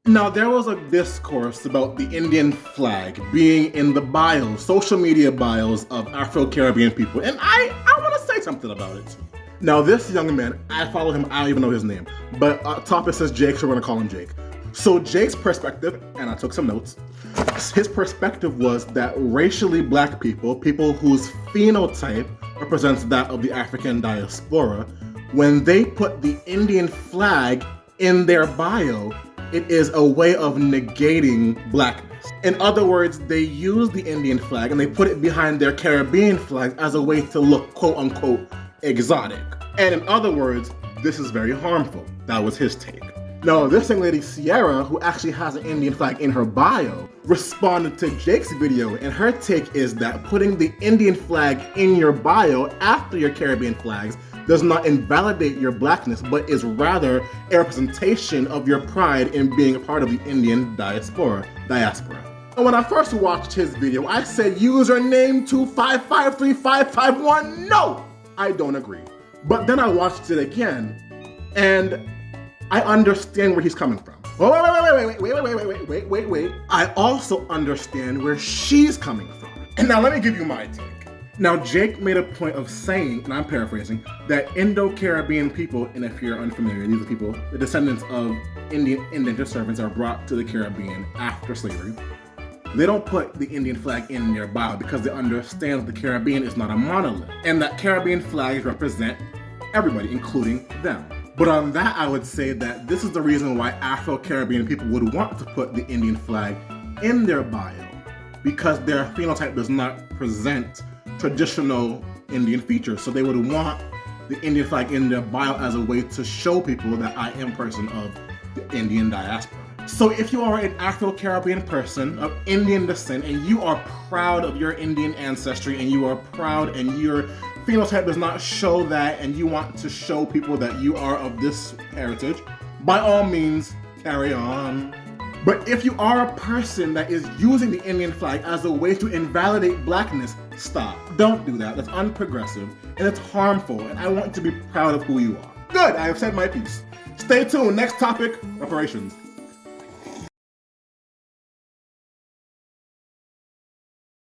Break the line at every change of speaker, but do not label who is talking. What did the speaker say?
Now, there was a discourse about the Indian flag being in the bios, social media bios of Afro-Caribbean people, and I want to say something about it. Now, this young man, I follow him, I don't even know his name, but top it says Jake, so we're gonna call him Jake. So Jake's perspective, and I took some notes, his perspective was that racially black people, people whose phenotype represents that of the African diaspora, when they put the Indian flag in their bio, it is a way of negating blackness. In other words, they use the Indian flag and they put it behind their Caribbean flag as a way to look quote unquote exotic. And in other words, this is very harmful. That was his take. Now, this young lady, Sierra, who actually has an Indian flag in her bio, responded to Jake's video, and her take is that putting the Indian flag in your bio after your Caribbean flags does not invalidate your blackness, but is rather a representation of your pride in being a part of the Indian diaspora. And when I first watched his video, I said username 2553551. No, I don't agree. But then I watched it again, and I understand where he's coming from. Wait. I also understand where she's coming from. And now let me give you my take. Now, Jake made a point of saying, and I'm paraphrasing, that Indo-Caribbean people, and if you're unfamiliar, these are people, the descendants of Indian indentured servants are brought to the Caribbean after slavery. They don't put the Indian flag in their bio because they understand that the Caribbean is not a monolith, and that Caribbean flags represent everybody, including them. But on that, I would say that this is the reason why Afro-Caribbean people would want to put the Indian flag in their bio, because their phenotype does not present traditional Indian features. So they would want the Indian flag in their bio as a way to show people that I am a person of the Indian diaspora. So if you are an Afro-Caribbean person of Indian descent and you are proud of your Indian ancestry and you are proud and your phenotype does not show that and you want to show people that you are of this heritage, by all means, carry on. But if you are a person that is using the Indian flag as a way to invalidate blackness, stop. Don't do that. That's unprogressive and it's harmful, and I want you to be proud of who you are. Good, I have said my piece. Stay tuned. Next topic, reparations.